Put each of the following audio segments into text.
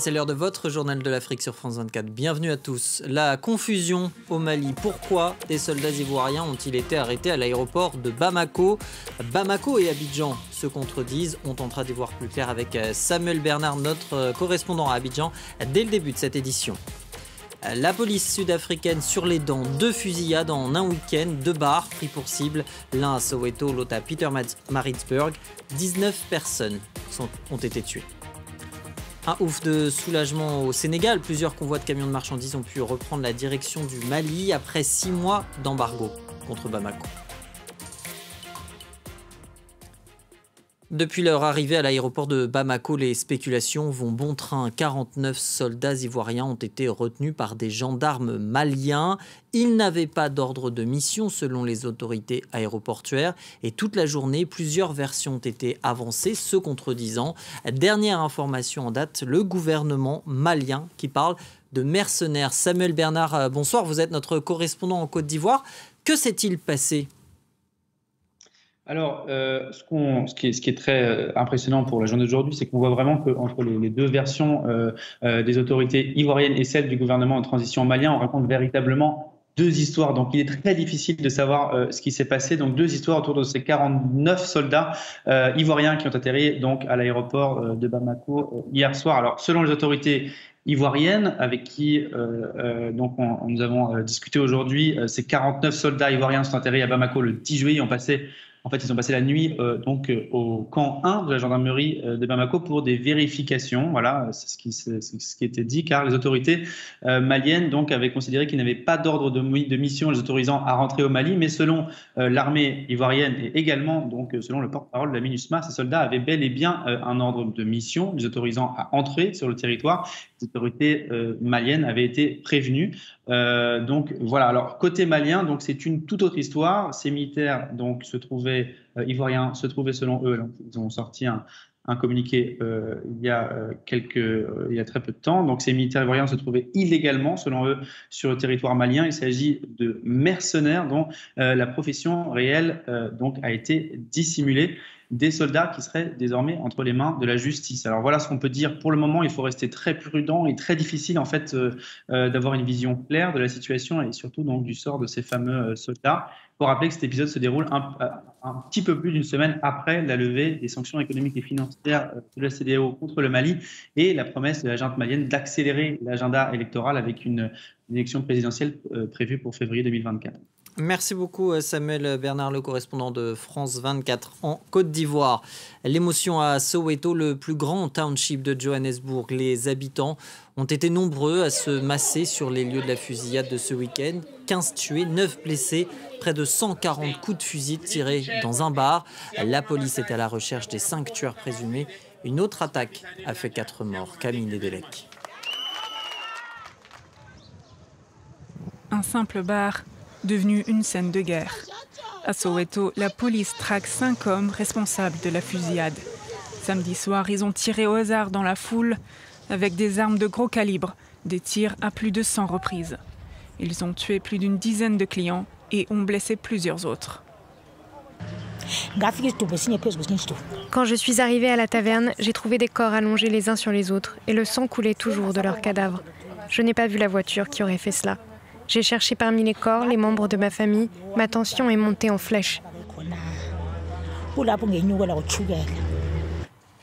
C'est l'heure de votre journal de l'Afrique sur France 24. Bienvenue à tous. La confusion au Mali. Pourquoi des soldats ivoiriens ont-ils été arrêtés à l'aéroport de Bamako? Bamako et Abidjan se contredisent. On tentera d'y voir plus clair avec Samuel Bernard, notre correspondant à Abidjan, dès le début de cette édition. La police sud-africaine sur les dents, 2 fusillades en un week-end, 2 bars pris pour cible, l'un à Soweto, l'autre à Pietermaritzburg. 19 personnes ont été tuées. Un ouf de soulagement au Sénégal. Plusieurs convois de camions de marchandises ont pu reprendre la direction du Mali après 6 mois d'embargo contre Bamako. Depuis leur arrivée à l'aéroport de Bamako, les spéculations vont bon train. 49 soldats ivoiriens ont été retenus par des gendarmes maliens. Ils n'avaient pas d'ordre de mission selon les autorités aéroportuaires. Et toute la journée, plusieurs versions ont été avancées, se contredisant. Dernière information en date, le gouvernement malien qui parle de mercenaires. Samuel Bernard, bonsoir, vous êtes notre correspondant en Côte d'Ivoire. Que s'est-il passé ? Alors, ce qui est très impressionnant pour la journée d'aujourd'hui, c'est qu'on voit vraiment qu'entre les deux versions des autorités ivoiriennes et celles du gouvernement en transition malien, on raconte véritablement 2 histoires. Donc, il est très difficile de savoir ce qui s'est passé. Donc, 2 histoires autour de ces 49 soldats ivoiriens qui ont atterri donc à l'aéroport de Bamako hier soir. Alors, selon les autorités ivoirienne avec qui nous avons discuté aujourd'hui. Ces 49 soldats ivoiriens sont atterris à Bamako le 10 juillet. Ils ont passé la nuit au camp 1 de la gendarmerie de Bamako pour des vérifications. Voilà, c'est ce qui était dit, car les autorités maliennes avaient considéré qu'ils n'avaient pas d'ordre de mission les autorisant à rentrer au Mali, mais selon l'armée ivoirienne et également selon le porte-parole de la MINUSMA, ces soldats avaient bel et bien un ordre de mission les autorisant à entrer sur le territoire. Les autorités maliennes avaient été prévenues. Voilà. Alors côté malien, c'est une toute autre histoire. Ces militaires ivoiriens se trouvaient selon eux. Ils ont sorti un communiqué il y a très peu de temps. Donc ces militaires ivoiriens se trouvaient illégalement, selon eux, sur le territoire malien. Il s'agit de mercenaires dont la profession réelle a été dissimulée. Des soldats qui seraient désormais entre les mains de la justice. Alors voilà ce qu'on peut dire pour le moment. Il faut rester très prudent et très difficile en fait d'avoir une vision claire de la situation et surtout du sort de ces fameux soldats. Il faut rappeler que cet épisode se déroule un petit peu plus d'une semaine après la levée des sanctions économiques et financières de la CEDEAO contre le Mali et la promesse de la junte malienne d'accélérer l'agenda électoral avec une élection présidentielle prévue pour février 2024. Merci beaucoup Samuel Bernard, le correspondant de France 24 en Côte d'Ivoire. L'émotion à Soweto, le plus grand township de Johannesburg. Les habitants ont été nombreux à se masser sur les lieux de la fusillade de ce week-end. 15 tués, 9 blessés, près de 140 coups de fusil tirés dans un bar. La police est à la recherche des 5 tueurs présumés. Une autre attaque a fait 4 morts. Camille Nedelec. Un simple bar devenu une scène de guerre. À Soweto, la police traque 5 hommes responsables de la fusillade. Samedi soir, ils ont tiré au hasard dans la foule avec des armes de gros calibre, des tirs à plus de 100 reprises. Ils ont tué plus d'une dizaine de clients et ont blessé plusieurs autres. Quand je suis arrivée à la taverne, j'ai trouvé des corps allongés les uns sur les autres et le sang coulait toujours de leurs cadavres. Je n'ai pas vu la voiture qui aurait fait cela. J'ai cherché parmi les corps les membres de ma famille. Ma tension est montée en flèche.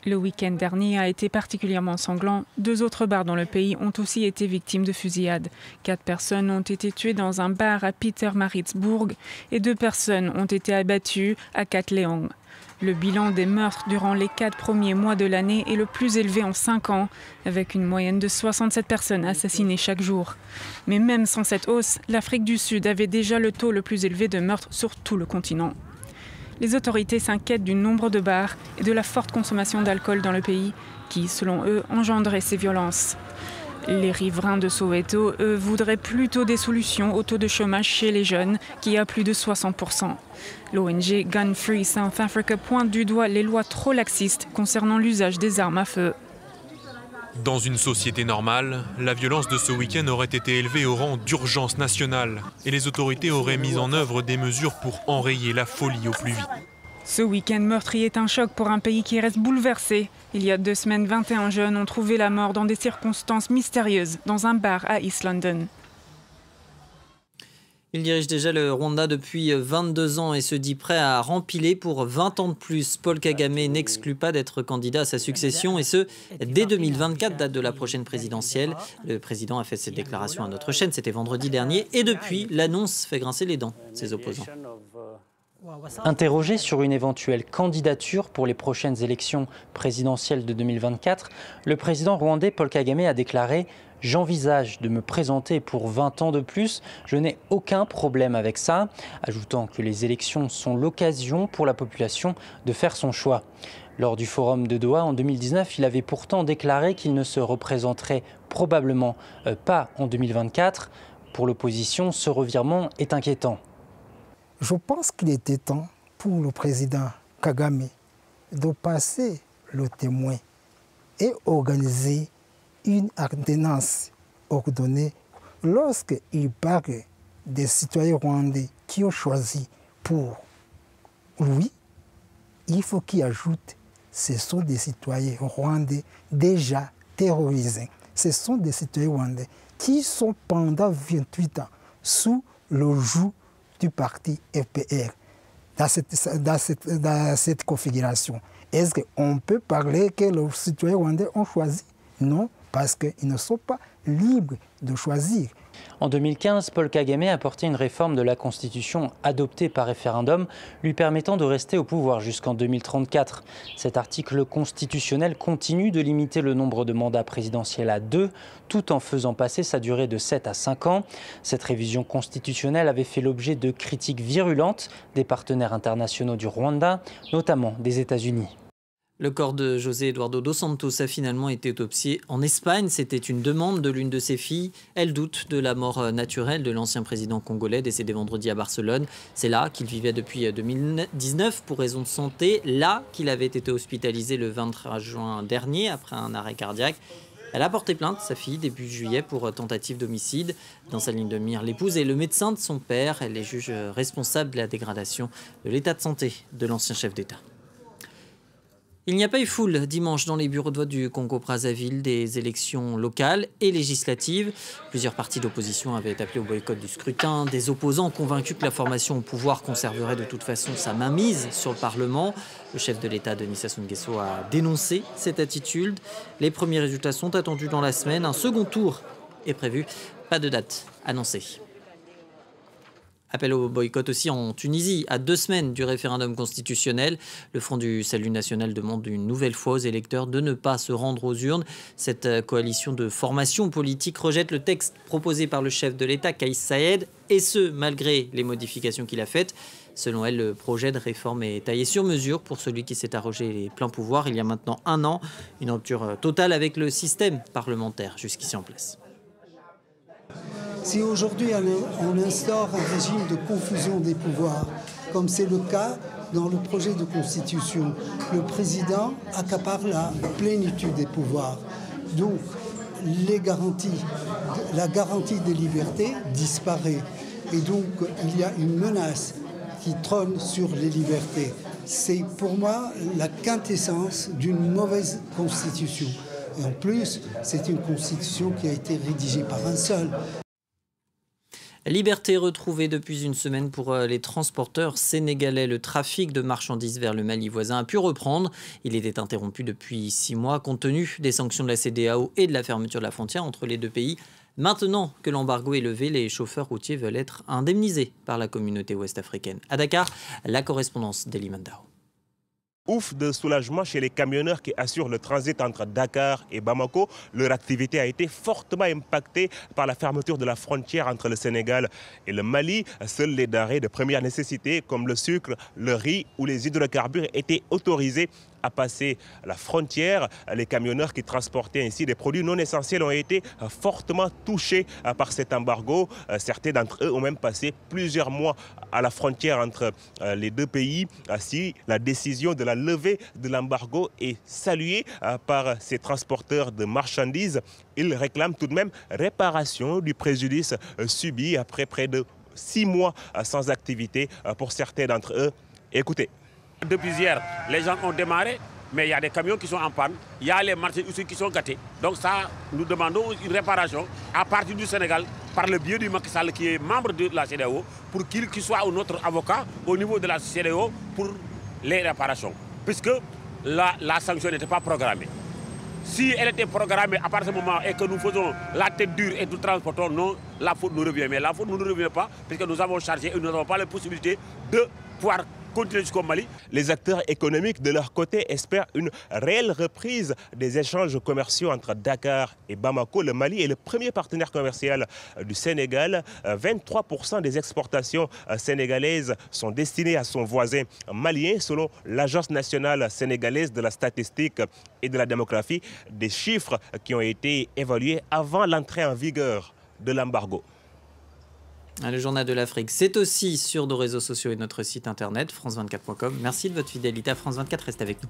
Le week-end dernier a été particulièrement sanglant. 2 autres bars dans le pays ont aussi été victimes de fusillades. 4 personnes ont été tuées dans un bar à Pietermaritzburg et 2 personnes ont été abattues à Katleong. Le bilan des meurtres durant les 4 premiers mois de l'année est le plus élevé en 5 ans, avec une moyenne de 67 personnes assassinées chaque jour. Mais même sans cette hausse, l'Afrique du Sud avait déjà le taux le plus élevé de meurtres sur tout le continent. Les autorités s'inquiètent du nombre de bars et de la forte consommation d'alcool dans le pays, qui, selon eux, engendrait ces violences. Les riverains de Soweto, eux, voudraient plutôt des solutions au taux de chômage chez les jeunes, qui est à plus de 60%. L'ONG Gun Free South Africa pointe du doigt les lois trop laxistes concernant l'usage des armes à feu. Dans une société normale, la violence de ce week-end aurait été élevée au rang d'urgence nationale et les autorités auraient mis en œuvre des mesures pour enrayer la folie au plus vite. Ce week-end meurtrier est un choc pour un pays qui reste bouleversé Il y a 2 semaines, 21 jeunes ont trouvé la mort dans des circonstances mystérieuses dans un bar à East London. Il dirige déjà le Rwanda depuis 22 ans et se dit prêt à rempiler pour 20 ans de plus. Paul Kagame n'exclut pas d'être candidat à sa succession et ce, dès 2024, date de la prochaine présidentielle. Le président a fait cette déclaration à notre chaîne, c'était vendredi dernier. Et depuis, l'annonce fait grincer les dents, ses opposants. Interrogé sur une éventuelle candidature pour les prochaines élections présidentielles de 2024, le président rwandais Paul Kagame a déclaré « J'envisage de me présenter pour 20 ans de plus, je n'ai aucun problème avec ça », ajoutant que les élections sont l'occasion pour la population de faire son choix. Lors du forum de Doha en 2019, il avait pourtant déclaré qu'il ne se représenterait probablement pas en 2024. Pour l'opposition, ce revirement est inquiétant. Je pense qu'il était temps pour le président Kagame de passer le témoin et organiser une ordonnance ordonnée lorsqu'il parle des citoyens rwandais qui ont choisi pour lui. Il faut qu'il ajoute ce sont des citoyens rwandais déjà terrorisés. Ce sont des citoyens rwandais qui sont pendant 28 ans sous le joug du parti FPR dans cette configuration. Est-ce qu'on peut parler que les citoyens rwandais ont choisi? Non, parce qu'ils ne sont pas libres de choisir. En 2015, Paul Kagame a porté une réforme de la Constitution adoptée par référendum, lui permettant de rester au pouvoir jusqu'en 2034. Cet article constitutionnel continue de limiter le nombre de mandats présidentiels à 2, tout en faisant passer sa durée de 7 à 5 ans. Cette révision constitutionnelle avait fait l'objet de critiques virulentes des partenaires internationaux du Rwanda, notamment des États-Unis. Le corps de José Eduardo dos Santos a finalement été autopsié en Espagne. C'était une demande de l'une de ses filles. Elle doute de la mort naturelle de l'ancien président congolais décédé vendredi à Barcelone. C'est là qu'il vivait depuis 2019 pour raison de santé. Là qu'il avait été hospitalisé le 23 juin dernier après un arrêt cardiaque. Elle a porté plainte, sa fille, début juillet, pour tentative d'homicide. Dans sa ligne de mire, l'épouse et le médecin de son père. Elle les juge responsables de la dégradation de l'état de santé de l'ancien chef d'État. Il n'y a pas eu foule dimanche dans les bureaux de vote du Congo-Brazzaville des élections locales et législatives. Plusieurs partis d'opposition avaient appelé au boycott du scrutin. Des opposants convaincus que la formation au pouvoir conserverait de toute façon sa mainmise sur le Parlement. Le chef de l'État, Denis Sassou Nguesso, a dénoncé cette attitude. Les premiers résultats sont attendus dans la semaine. Un second tour est prévu. Pas de date annoncée. Appel au boycott aussi en Tunisie, à 2 semaines du référendum constitutionnel. Le Front du Salut National demande une nouvelle fois aux électeurs de ne pas se rendre aux urnes. Cette coalition de formations politiques rejette le texte proposé par le chef de l'État, Kais Saied, et ce, malgré les modifications qu'il a faites. Selon elle, le projet de réforme est taillé sur mesure pour celui qui s'est arrogé les pleins pouvoirs il y a maintenant 1 an. Une rupture totale avec le système parlementaire jusqu'ici en place. Si aujourd'hui on instaure un régime de confusion des pouvoirs, comme c'est le cas dans le projet de constitution, le président accapare la plénitude des pouvoirs. Donc la garantie des libertés disparaît. Et donc il y a une menace qui trône sur les libertés. C'est pour moi la quintessence d'une mauvaise constitution. Et en plus, c'est une constitution qui a été rédigée par un seul. Liberté retrouvée depuis une semaine pour les transporteurs sénégalais. Le trafic de marchandises vers le Mali voisin a pu reprendre. Il était interrompu depuis 6 mois compte tenu des sanctions de la CEDEAO et de la fermeture de la frontière entre les 2 pays. Maintenant que l'embargo est levé, les chauffeurs routiers veulent être indemnisés par la communauté ouest-africaine. À Dakar, la correspondance d'Eli Mandao. Ouf de soulagement chez les camionneurs qui assurent le transit entre Dakar et Bamako. Leur activité a été fortement impactée par la fermeture de la frontière entre le Sénégal et le Mali. Seuls les denrées de première nécessité comme le sucre, le riz ou les hydrocarbures étaient autorisés à passer la frontière. Les camionneurs qui transportaient ainsi des produits non essentiels ont été fortement touchés par cet embargo. Certains d'entre eux ont même passé plusieurs mois à la frontière entre les 2 pays. Ainsi, la décision de la levée de l'embargo est saluée par ces transporteurs de marchandises. Ils réclament tout de même réparation du préjudice subi après près de 6 mois sans activité pour certains d'entre eux. Écoutez. Depuis hier, les gens ont démarré mais il y a des camions qui sont en panne, il y a les marchés aussi qui sont gâtés. Donc ça, nous demandons une réparation à partir du Sénégal, par le biais du Macky Sall qui est membre de la CEDEAO, pour qu'il soit notre avocat au niveau de la CEDEAO pour les réparations. Puisque la sanction n'était pas programmée. Si elle était programmée à partir de ce moment et que nous faisons la tête dure et nous transportons, non, la faute nous revient. Mais la faute ne nous revient pas puisque nous avons chargé et nous n'avons pas la possibilité de pouvoir continuer jusqu'au Mali. Les acteurs économiques, de leur côté, espèrent une réelle reprise des échanges commerciaux entre Dakar et Bamako. Le Mali est le premier partenaire commercial du Sénégal. 23% des exportations sénégalaises sont destinées à son voisin malien, selon l'Agence nationale sénégalaise de la statistique et de la démographie, des chiffres qui ont été évalués avant l'entrée en vigueur de l'embargo. Le journal de l'Afrique, c'est aussi sur nos réseaux sociaux et notre site internet, france24.com. Merci de votre fidélité à France 24, restez avec nous.